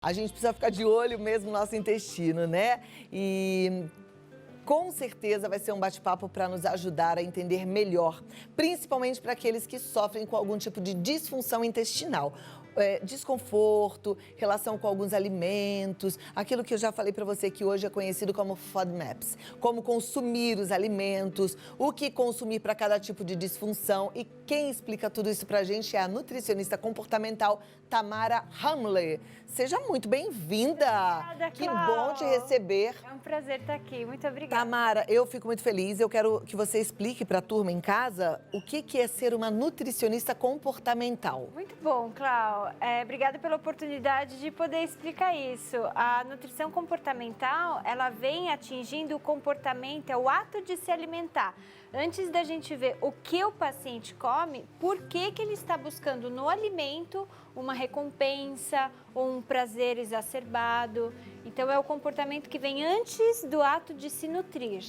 A gente precisa ficar de olho mesmo no nosso intestino, né? E com certeza vai ser um bate-papo para nos ajudar a entender melhor, principalmente para aqueles que sofrem com algum tipo de disfunção intestinal. Desconforto, relação com alguns alimentos, aquilo que eu já falei para você que hoje é conhecido como FODMAPs, como consumir os alimentos, o que consumir para cada tipo de disfunção. E quem explica tudo isso para a gente é a nutricionista comportamental Tamara Hamler. Seja muito bem-vinda! Obrigada, Que Clau. bom te receber. É um prazer estar aqui, muito obrigada. Tamara, eu fico muito feliz. Eu quero que você explique para a turma em casa o que é ser uma nutricionista comportamental. Muito bom, Clau. Obrigada pela oportunidade de poder explicar isso. A nutrição comportamental, ela vem atingindo o comportamento, é o ato de se alimentar. Antes da gente ver o que o paciente come, por que ele está buscando no alimento uma recompensa ou um prazer exacerbado. Então, é o comportamento que vem antes do ato de se nutrir,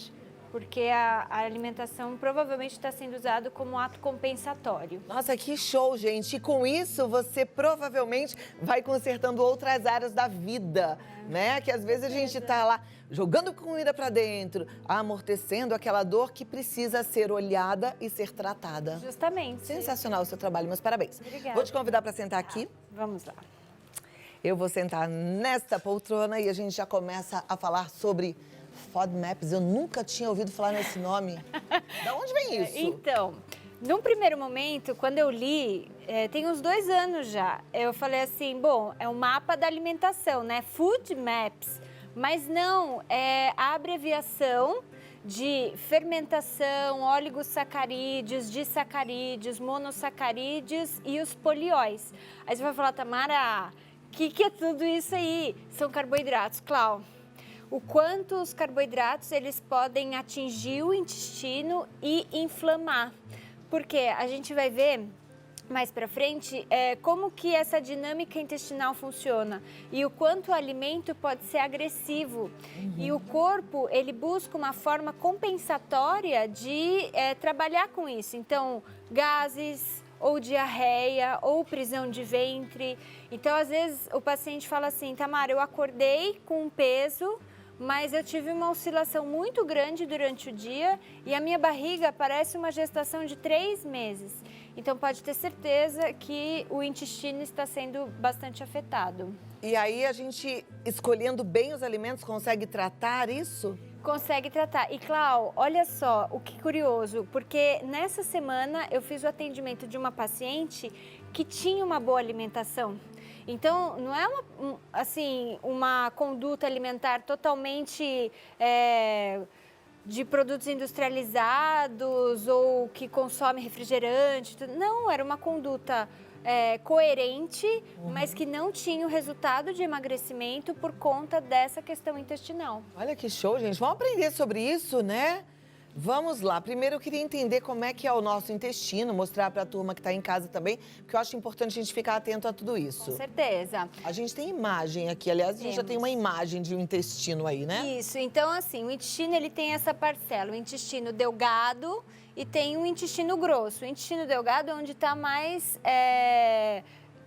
porque a alimentação provavelmente está sendo usada como ato compensatório. Nossa, que show, gente! E com isso, você provavelmente vai consertando outras áreas da vida, né? Que às vezes a gente tá lá jogando comida para dentro, amortecendo aquela dor que precisa ser olhada e ser tratada. Justamente. Sensacional o seu trabalho, meus parabéns. Obrigada. Vou te convidar para sentar aqui. Vamos lá. Eu vou sentar nesta poltrona e a gente já começa a falar sobre FODMAPs. Eu nunca tinha ouvido falar nesse nome. Da onde vem isso? Então, num primeiro momento, quando eu li, tem uns 2 anos já, eu falei assim, bom, é um mapa da alimentação, né? Food Maps. Mas não, é a abreviação de fermentação, oligosacarídeos, disacarídeos, monossacarídeos e os polióis. Aí você vai falar, Tamara, o que é tudo isso aí? São carboidratos, Clau. O quanto os carboidratos eles podem atingir o intestino e inflamar. Porque a gente vai ver mais para frente como que essa dinâmica intestinal funciona e o quanto o alimento pode ser agressivo. E o corpo, ele busca uma forma compensatória de trabalhar com isso. Então, gases, ou diarreia, ou prisão de ventre. Então, às vezes, o paciente fala assim, Tamara, eu acordei com um peso, mas eu tive uma oscilação muito grande durante o dia e a minha barriga parece uma gestação de 3 meses. Então, pode ter certeza que o intestino está sendo bastante afetado. E aí, a gente, escolhendo bem os alimentos, consegue tratar isso? Consegue tratar. E, Clau, olha só, o que curioso, porque nessa semana eu fiz o atendimento de uma paciente que tinha uma boa alimentação. Então, não é uma conduta alimentar totalmente de produtos industrializados ou que consome refrigerante. Não, era uma conduta coerente, mas que não tinha o resultado de emagrecimento por conta dessa questão intestinal. Olha que show, gente. Vamos aprender sobre isso, né? Vamos lá. Primeiro, eu queria entender como é que é o nosso intestino, mostrar para a turma que está em casa também, porque eu acho importante a gente ficar atento a tudo isso. Com certeza. A gente tem imagem aqui, aliás, a gente já tem uma imagem de um intestino aí, né? Isso. Então, assim, o intestino, ele tem essa parcela, o intestino delgado e tem o intestino grosso. O intestino delgado é onde está mais...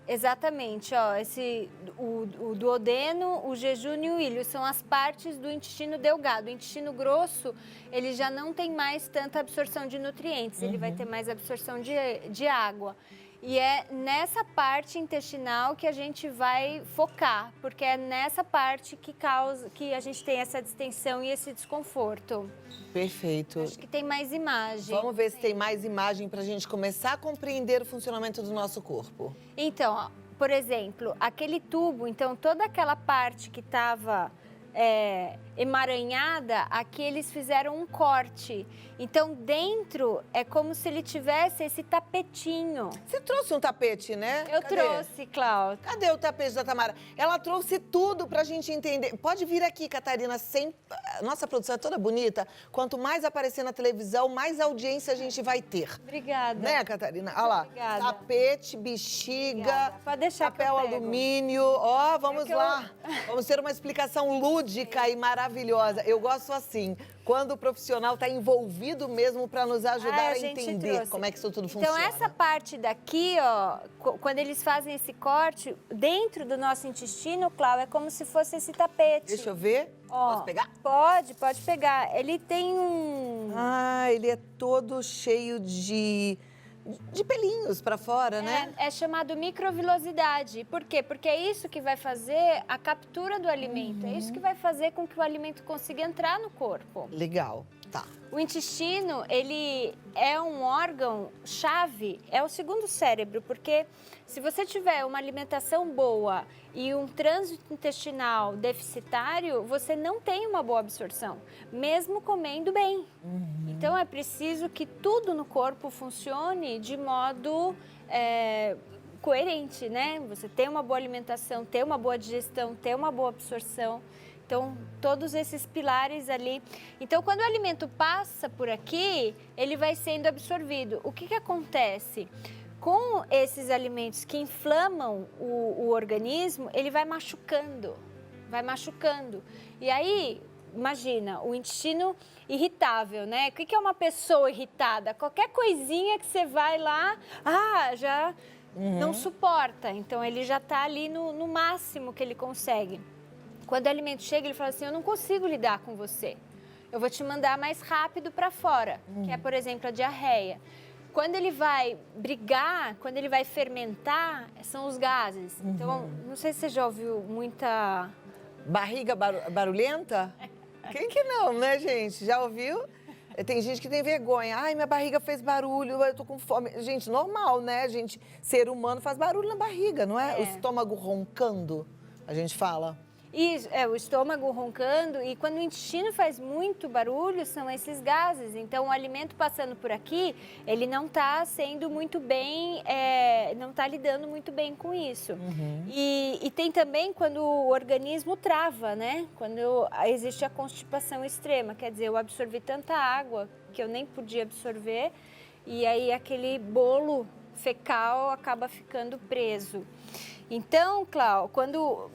Exatamente, ó, o duodeno, o jejum e o íleo são as partes do intestino delgado. O intestino grosso, ele já não tem mais tanta absorção de nutrientes, ele vai ter mais absorção de água. E é nessa parte intestinal que a gente vai focar, porque é nessa parte que a gente tem essa distensão e esse desconforto. Perfeito. Acho que tem mais imagem. Vamos ver se tem mais imagem para a gente começar a compreender o funcionamento do nosso corpo. Então, ó, por exemplo, aquele tubo, então toda aquela parte que estava emaranhada, aqui eles fizeram um corte. Então, dentro é como se ele tivesse esse tapetinho. Você trouxe um tapete, né? Eu Cadê? trouxe, Cláudia. Cadê o tapete da Tamara? Ela trouxe tudo pra gente entender. Pode vir aqui, Catarina, nossa produção é toda bonita. Quanto mais aparecer na televisão, mais audiência a gente vai ter. Obrigada. Né, Catarina? Olha lá. Obrigada. Tapete, bexiga, Obrigada. Pode deixar que papel eu pego. alumínio. Ó, vamos É que lá. Vamos ter uma explicação lúdica lúdica e maravilhosa. Eu gosto assim, quando o profissional está envolvido mesmo para nos ajudar a entender trouxe. como é que isso tudo Então, funciona. essa parte daqui, ó, quando eles fazem esse corte, dentro do nosso intestino, Cláudia, é como se fosse esse tapete. Deixa eu ver. Ó, Posso pegar? pode pegar. Ele tem um... Ah, ele é todo cheio de pelinhos para fora, né? É chamado microvilosidade. Por quê? Porque é isso que vai fazer a captura do alimento. É isso que vai fazer com que o alimento consiga entrar no corpo. Legal, tá. O intestino, ele é um órgão chave, é o segundo cérebro, porque se você tiver uma alimentação boa e um trânsito intestinal deficitário, você não tem uma boa absorção, mesmo comendo bem. Então, é preciso que tudo no corpo funcione de modo coerente, né? Você ter uma boa alimentação, ter uma boa digestão, ter uma boa absorção. Então, todos esses pilares ali. Então, quando o alimento passa por aqui, ele vai sendo absorvido. O que acontece? Com esses alimentos que inflamam o organismo, ele vai machucando, vai machucando. E aí, imagina, o intestino irritável, né? O que é uma pessoa irritada? Qualquer coisinha que você vai lá, já não suporta. Então, ele já está ali no máximo que ele consegue. Quando o alimento chega, ele fala assim, eu não consigo lidar com você. Eu vou te mandar mais rápido para fora, que é, por exemplo, a diarreia. Quando ele vai brigar, quando ele vai fermentar, são os gases. Então, não sei se você já ouviu muita... Barriga barulhenta? Quem que não, né, gente? Já ouviu? Tem gente que tem vergonha. Ai, minha barriga fez barulho, eu tô com fome. Gente, normal, né? Ser humano faz barulho na barriga, não é? O estômago roncando, a gente fala. Isso, o estômago roncando, e quando o intestino faz muito barulho, são esses gases. Então, o alimento passando por aqui, ele não está sendo muito bem, não está lidando muito bem com isso. E tem também quando o organismo trava, né? Quando existe a constipação extrema, quer dizer, eu absorvi tanta água que eu nem podia absorver, e aí aquele bolo fecal acaba ficando preso. Então, Cláudia, quando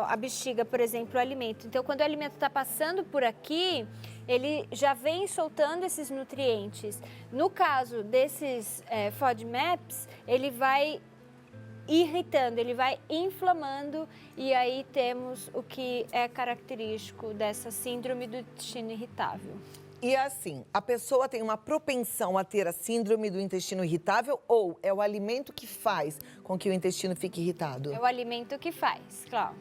a bexiga, por exemplo, o alimento. Então, quando o alimento está passando por aqui, ele já vem soltando esses nutrientes. No caso desses FODMAPs, ele vai irritando, ele vai inflamando, e aí temos o que é característico dessa síndrome do intestino irritável. E assim, a pessoa tem uma propensão a ter a síndrome do intestino irritável ou é o alimento que faz com que o intestino fique irritado? É o alimento que faz, claro.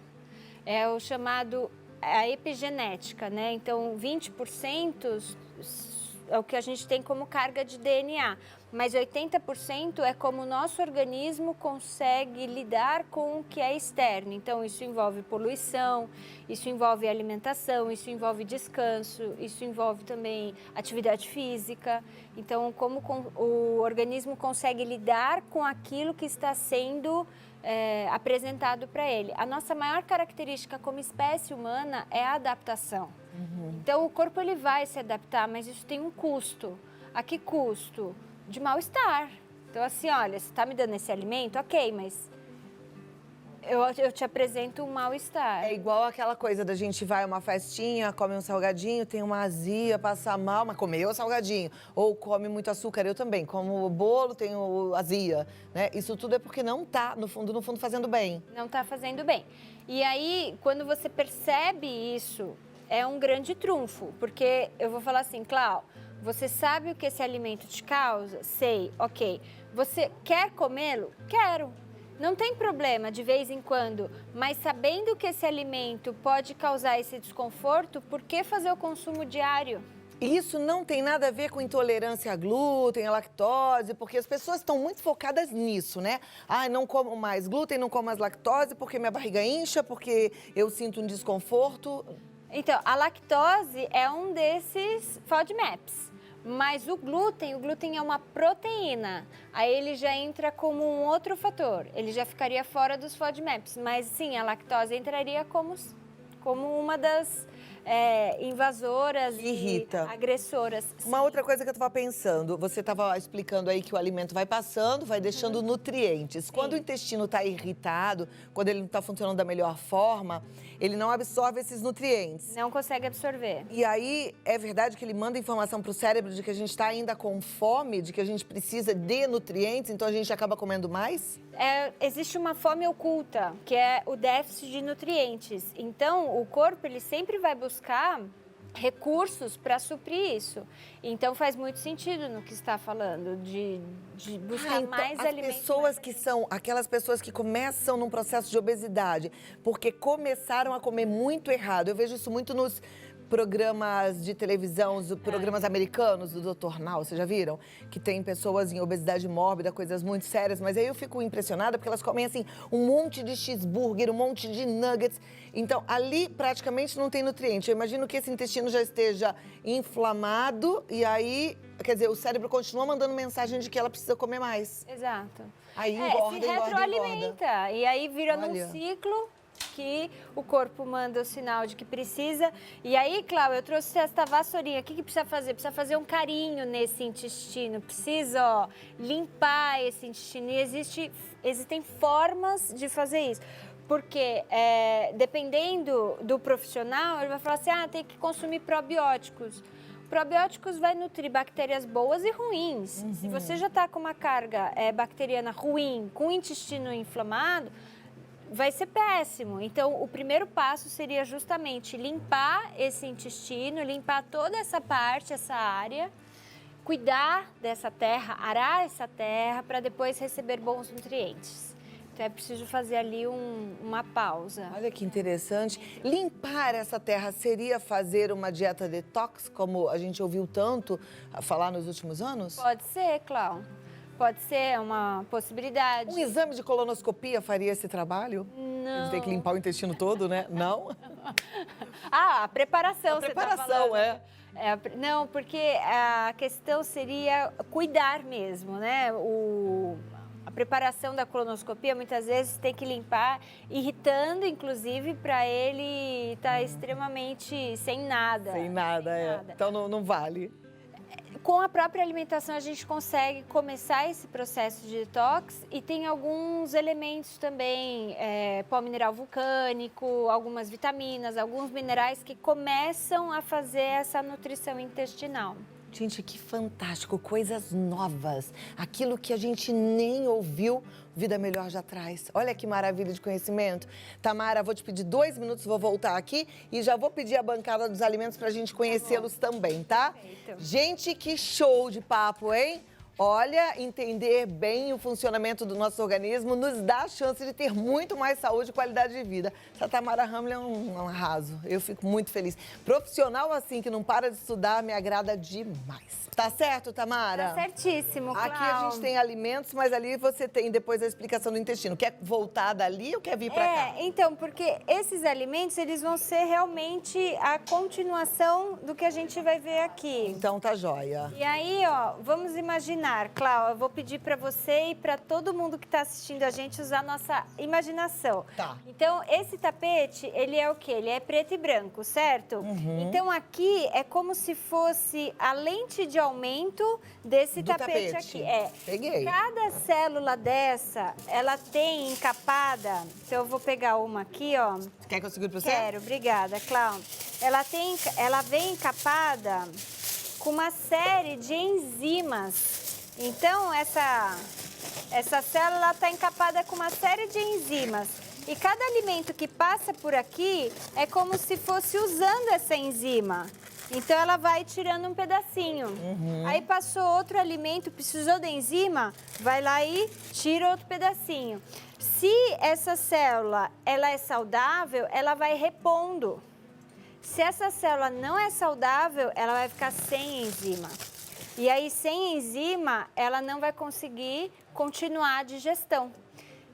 É o chamado a epigenética, né? Então, 20% é o que a gente tem como carga de DNA, mas 80% é como o nosso organismo consegue lidar com o que é externo. Então, isso envolve poluição, isso envolve alimentação, isso envolve descanso, isso envolve também atividade física. Então, como o organismo consegue lidar com aquilo que está sendo apresentado para ele. A nossa maior característica como espécie humana é a adaptação. Então, o corpo ele vai se adaptar, mas isso tem um custo. A que custo? De mal-estar. Então, assim, olha, você está me dando esse alimento, ok, mas eu te apresento um mal-estar. É igual aquela coisa da gente vai a uma festinha, come um salgadinho, tem uma azia, passa mal, mas comeu o salgadinho. Ou come muito açúcar, eu também. Como o bolo, tenho azia, né? Isso tudo é porque não tá, no fundo, fazendo bem. Não está fazendo bem. E aí, quando você percebe isso, é um grande trunfo. Porque eu vou falar assim, Cláudia, você sabe o que esse alimento te causa? Sei, ok. Você quer comê-lo? Quero. Não tem problema de vez em quando, mas sabendo que esse alimento pode causar esse desconforto, por que fazer o consumo diário? Isso não tem nada a ver com intolerância a glúten, a lactose, porque as pessoas estão muito focadas nisso, né? Ah, não como mais glúten, não como mais lactose, porque minha barriga incha, porque eu sinto um desconforto. Então, a lactose é um desses FODMAPs. Mas o glúten é uma proteína. Aí ele já entra como um outro fator. Ele já ficaria fora dos FODMAPs. Mas sim, a lactose entraria como uma das invasoras Que irrita. e agressoras. Uma outra coisa que eu estava pensando, você estava explicando aí que o alimento vai passando, vai deixando nutrientes. Quando o intestino está irritado, quando ele não está funcionando da melhor forma, ele não absorve esses nutrientes. Não consegue absorver. E aí, é verdade que ele manda informação para o cérebro de que a gente está ainda com fome, de que a gente precisa de nutrientes, então a gente acaba comendo mais? Existe uma fome oculta, que é o déficit de nutrientes. Então, o corpo ele sempre vai buscar recursos para suprir isso. Então, faz muito sentido no que está falando, de buscar mais alimentos. As pessoas que são aquelas pessoas que começam num processo de obesidade, porque começaram a comer muito errado. Eu vejo isso muito nos programas de televisão, os programas americanos do Dr. Now, vocês já viram? Que tem pessoas em obesidade mórbida, coisas muito sérias, mas aí eu fico impressionada porque elas comem assim um monte de cheeseburger, um monte de nuggets. Então, ali praticamente não tem nutriente. Eu imagino que esse intestino já esteja inflamado e aí, quer dizer, o cérebro continua mandando mensagem de que ela precisa comer mais. Exato. Aí engorda, se retroalimenta. E aí vira num ciclo que o corpo manda o sinal de que precisa. E aí, Cláudia, eu trouxe esta vassourinha. O que precisa fazer? Precisa fazer um carinho nesse intestino. Precisa, limpar esse intestino. E existem formas de fazer isso. Porque, dependendo do profissional, ele vai falar assim, tem que consumir probióticos. Probióticos vai nutrir bactérias boas e ruins. Se você já está com uma carga bacteriana ruim, com o intestino inflamado, vai ser péssimo. Então, o primeiro passo seria justamente limpar esse intestino, limpar toda essa parte, essa área, cuidar dessa terra, arar essa terra para depois receber bons nutrientes. Então, é preciso fazer ali uma pausa. Olha que interessante. Limpar essa terra seria fazer uma dieta detox, como a gente ouviu tanto falar nos últimos anos? Pode ser, Cláudia. Pode ser uma possibilidade. Um exame de colonoscopia faria esse trabalho? Não. A gente tem que limpar o intestino todo, né? Não? A preparação. A preparação, Não, porque a questão seria cuidar mesmo, né? A preparação da colonoscopia, muitas vezes, tem que limpar, irritando, inclusive, para ele estar extremamente sem nada. Sem nada. Então não vale. Com a própria alimentação, a gente consegue começar esse processo de detox e tem alguns elementos também, pó mineral vulcânico, algumas vitaminas, alguns minerais que começam a fazer essa nutrição intestinal. Gente, que fantástico, coisas novas, aquilo que a gente nem ouviu, Vida Melhor já traz. Olha que maravilha de conhecimento. Tamara, vou te pedir 2 minutos, vou voltar aqui e já vou pedir a bancada dos alimentos pra gente conhecê-los também, tá? Perfeito. Gente, que show de papo, hein? Olha, entender bem o funcionamento do nosso organismo nos dá a chance de ter muito mais saúde e qualidade de vida. Essa Tamara Hamlin é um arraso. Eu fico muito feliz. Profissional assim, que não para de estudar, me agrada demais. Tá certo, Tamara? Tá certíssimo, Cláudia. Aqui a gente tem alimentos, mas ali você tem depois a explicação do intestino. Quer voltar dali ou quer vir pra cá? Então, porque esses alimentos, eles vão ser realmente a continuação do que a gente vai ver aqui. Então tá jóia. E aí, vamos imaginar, Cláudia, eu vou pedir para você e para todo mundo que está assistindo a gente usar a nossa imaginação. Tá. Então, esse tapete, ele é o quê? Ele é preto e branco, certo? Então, aqui é como se fosse a lente de aumento desse tapete aqui. Peguei. Cada célula dessa, ela tem encapada, então eu vou pegar uma aqui, ó. Quer que eu segure pra você? Quero, obrigada, Cláudia. Ela vem encapada com uma série de enzimas. Então, essa célula está encapada com uma série de enzimas. E cada alimento que passa por aqui é como se fosse usando essa enzima. Então, ela vai tirando um pedacinho. Aí, passou outro alimento, precisou da enzima, vai lá e tira outro pedacinho. Se essa célula ela é saudável, ela vai repondo. Se essa célula não é saudável, ela vai ficar sem enzima. E aí, sem enzima, ela não vai conseguir continuar a digestão.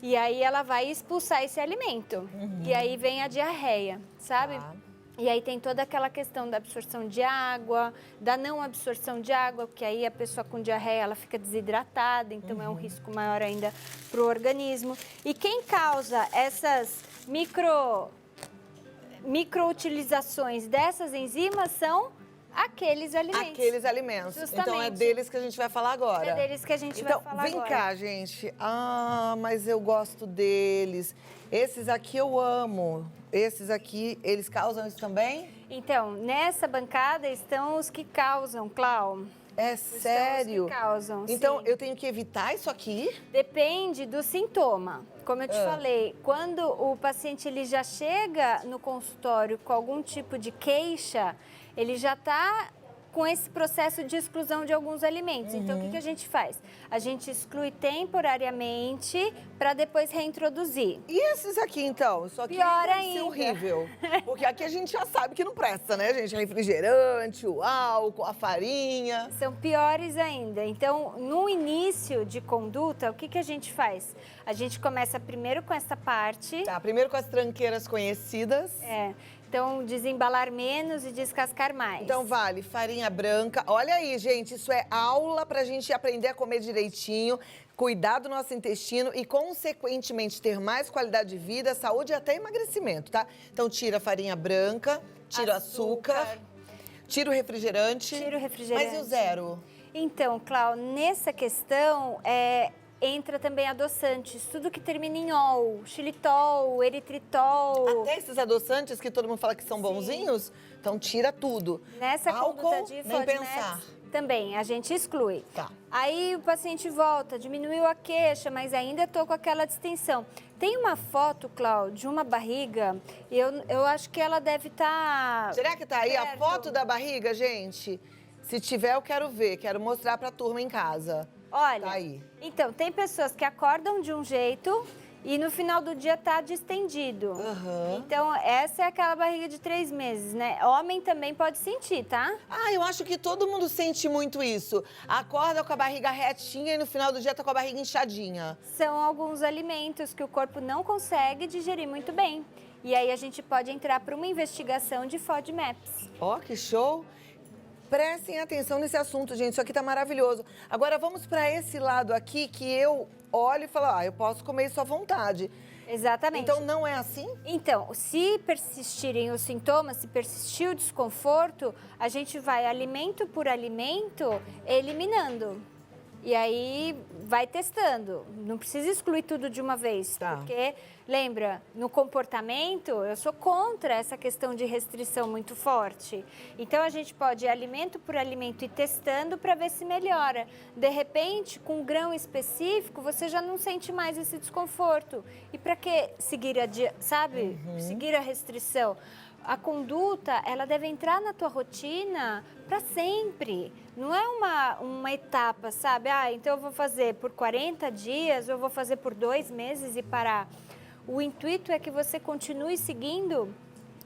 E aí, ela vai expulsar esse alimento. E aí, vem a diarreia, sabe? Tá. E aí, tem toda aquela questão da absorção de água, da não absorção de água, porque aí a pessoa com diarreia, ela fica desidratada, então é um risco maior ainda para o organismo. E quem causa essas microutilizações dessas enzimas são aqueles alimentos. Aqueles alimentos. Justamente. Então é deles que a gente vai falar agora. É deles que a gente vai falar agora. Então, vem cá, gente. Ah, mas eu gosto deles. Esses aqui eu amo. Esses aqui, eles causam isso também? Então, nessa bancada estão os que causam, Clau. É sério? Os que causam, então, sim. eu tenho que evitar isso aqui? Depende do sintoma. Como eu te falei, quando o paciente ele já chega no consultório com algum tipo de queixa, ele já está com esse processo de exclusão de alguns alimentos. Então, o que a gente faz? A gente exclui temporariamente para depois reintroduzir. E esses aqui, então? Isso aqui Pior deve ser ainda. horrível. Porque aqui a gente já sabe que não presta, né, gente? Refrigerante, o álcool, a farinha. São piores ainda. Então, no início de conduta, o que a gente faz? A gente começa primeiro com essa parte. Tá, primeiro com as tranqueiras conhecidas. Então, desembalar menos e descascar mais. Então, vale farinha branca. Olha aí, gente, isso é aula pra gente aprender a comer direitinho, cuidar do nosso intestino e, consequentemente, ter mais qualidade de vida, saúde e até emagrecimento, tá? Então, tira a farinha branca, tira o açúcar, tira o refrigerante. Tira o refrigerante. Mas e o zero? Então, Clau, nessa questão, entra também adoçantes, tudo que termina em ol, xilitol, eritritol. Até esses adoçantes que todo mundo fala que são bonzinhos, então tira tudo. Nessa álcool, conduta de nem FODMAPs, pensar. também, a gente exclui. Tá. Aí o paciente volta, diminuiu a queixa, mas ainda tô com aquela distensão. Tem uma foto, Cláudia, de uma barriga, e eu acho que ela deve estar... Será que tá aí a perto. foto da barriga, gente? Se tiver, eu quero ver, quero mostrar pra turma em casa. Olha, Tá aí. Então, tem pessoas que acordam de um jeito e no final do dia tá distendido. Então, essa é aquela barriga de 3 meses, né? Homem também pode sentir, tá? Ah, eu acho que todo mundo sente muito isso. Acorda com a barriga retinha e no final do dia tá com a barriga inchadinha. São alguns alimentos que o corpo não consegue digerir muito bem. E aí a gente pode entrar para uma investigação de FODMAPs. Ó, que show! Prestem atenção nesse assunto, gente. Isso aqui tá maravilhoso. Agora vamos para esse lado aqui que eu olho e falo, eu posso comer isso à vontade. Exatamente. Então não é assim? Então, se persistirem os sintomas, se persistir o desconforto, a gente vai alimento por alimento eliminando. E aí vai testando. Não precisa excluir tudo de uma vez. Tá. Porque, lembra, no comportamento, eu sou contra essa questão de restrição muito forte. Então, a gente pode ir alimento por alimento e testando para ver se melhora. De repente, com um grão específico, você já não sente mais esse desconforto. E para que seguir seguir a restrição? A conduta, ela deve entrar na tua rotina para sempre. Não é uma etapa, sabe? Então eu vou fazer por 40 dias, ou eu vou fazer por 2 meses e parar. O intuito é que você continue seguindo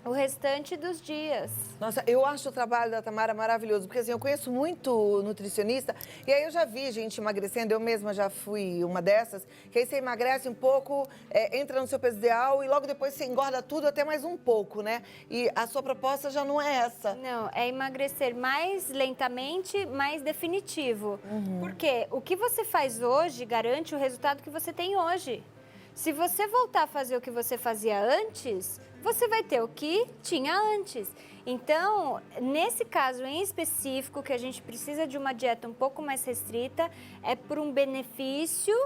o restante dos dias. Nossa, eu acho o trabalho da Tamara maravilhoso, porque assim, eu conheço muito nutricionista e aí eu já vi gente emagrecendo, eu mesma já fui uma dessas, que aí você emagrece um pouco, entra no seu peso ideal e logo depois você engorda tudo até mais um pouco, né? E a sua proposta já não é essa. Não, é emagrecer mais lentamente, mais definitivo. Porque o que você faz hoje garante o resultado que você tem hoje. Se você voltar a fazer o que você fazia antes, você vai ter o que tinha antes. Então, nesse caso em específico, que a gente precisa de uma dieta um pouco mais restrita, é por um benefício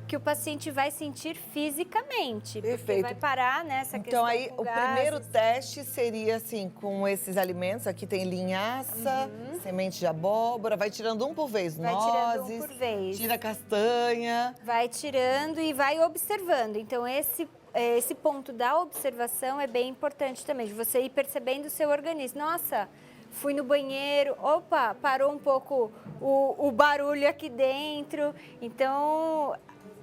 que o paciente vai sentir fisicamente. Perfeito. Porque vai parar nessa questão Então aí, com o gases. primeiro teste seria assim, com esses alimentos, aqui tem linhaça, semente de abóbora, vai tirando um por vez, Vai nozes, tirando um por vez. tira castanha. Vai tirando e vai observando. Então, esse ponto da observação é bem importante também, de você ir percebendo o seu organismo. Nossa, fui no banheiro, opa, parou um pouco o barulho aqui dentro. Então,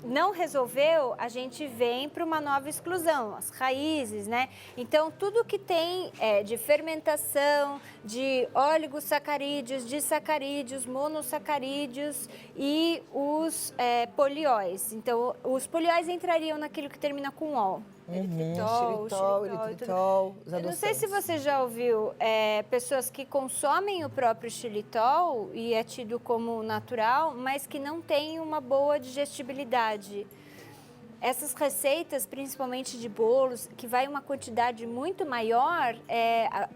não resolveu, a gente vem para uma nova exclusão, as raízes, né? Então, tudo que tem de fermentação, de oligosacarídeos, disacarídeos, monossacarídeos e os polióis. Então, os polióis entrariam naquilo que termina com ol. Eritritol, os Eu não sei se adoçantes. você já ouviu pessoas que consomem o próprio xilitol e é tido como natural, mas que não têm uma boa digestibilidade. Essas receitas, principalmente de bolos, que vai uma quantidade muito maior,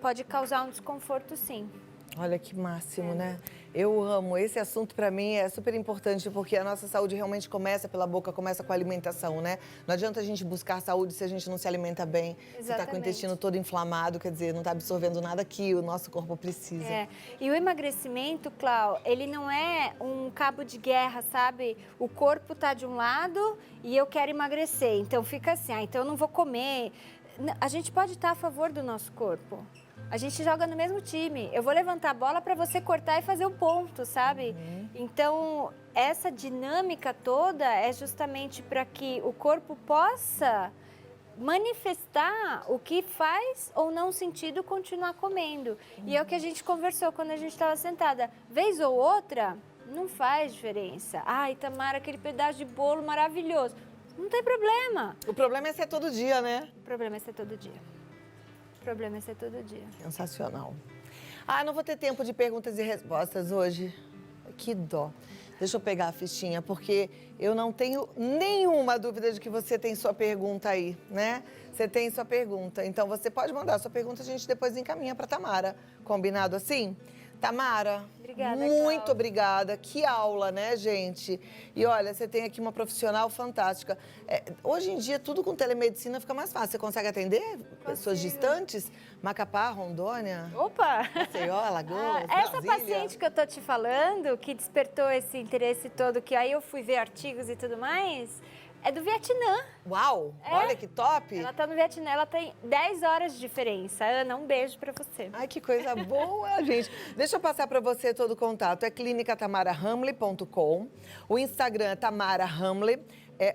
pode causar um desconforto, sim. Olha que máximo, né? Eu amo. Esse assunto para mim é super importante porque a nossa saúde realmente começa pela boca, começa com a alimentação, né? Não adianta a gente buscar saúde se a gente não se alimenta bem. Você tá com o intestino todo inflamado, quer dizer, não tá absorvendo nada que o nosso corpo precisa. E o emagrecimento, Clau, ele não é um cabo de guerra, sabe? O corpo tá de um lado e eu quero emagrecer. Então fica assim, então eu não vou comer. A gente pode estar a favor do nosso corpo. A gente joga no mesmo time. Eu vou levantar a bola para você cortar e fazer o ponto, sabe? Então, essa dinâmica toda é justamente para que o corpo possa manifestar o que faz ou não sentido continuar comendo. E é o que a gente conversou quando a gente estava sentada. Vez ou outra, não faz diferença. Ai, Tamara, aquele pedaço de bolo maravilhoso. Não tem problema. O problema é ser todo dia, né? O problema é ser todo dia. O problema é ser todo dia. Sensacional. Ah, não vou ter tempo de perguntas e respostas hoje. Que dó. Deixa eu pegar a fichinha, porque eu não tenho nenhuma dúvida de que você tem sua pergunta aí, né? Você tem sua pergunta. Então, você pode mandar sua pergunta, a gente depois encaminha para Tamara. Combinado assim? Tamara, Obrigada, muito Cláudia. obrigada. Que aula, né, gente? E olha, você tem aqui uma profissional fantástica. Hoje em dia, tudo com telemedicina fica mais fácil. Você consegue atender pessoas distantes? Macapá, Rondônia, Opa! Maceió, Alagoas, Essa Brasília? paciente que eu tô te falando, que despertou esse interesse todo, que aí eu fui ver artigos e tudo mais, é do Vietnã. Uau, olha que top. Ela tá no Vietnã, ela tem 10 horas de diferença. Ana, um beijo pra você. Ai, que coisa boa, gente. Deixa eu passar para você todo o contato. É clinicatamarahamle.com. O Instagram é Tamara Hamle.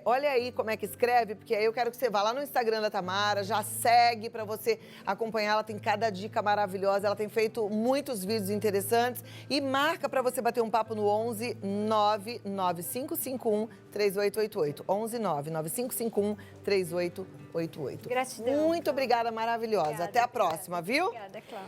Olha aí como é que escreve, porque aí eu quero que você vá lá no Instagram da Tamara, já segue para você acompanhar. Ela tem cada dica maravilhosa, ela tem feito muitos vídeos interessantes. E marca para você bater um papo no 11 99551 3888. 11 99551 3888. Gratidão. Muito obrigada, maravilhosa. Obrigada, Até a obrigada. próxima, viu? Obrigada, Cláudia.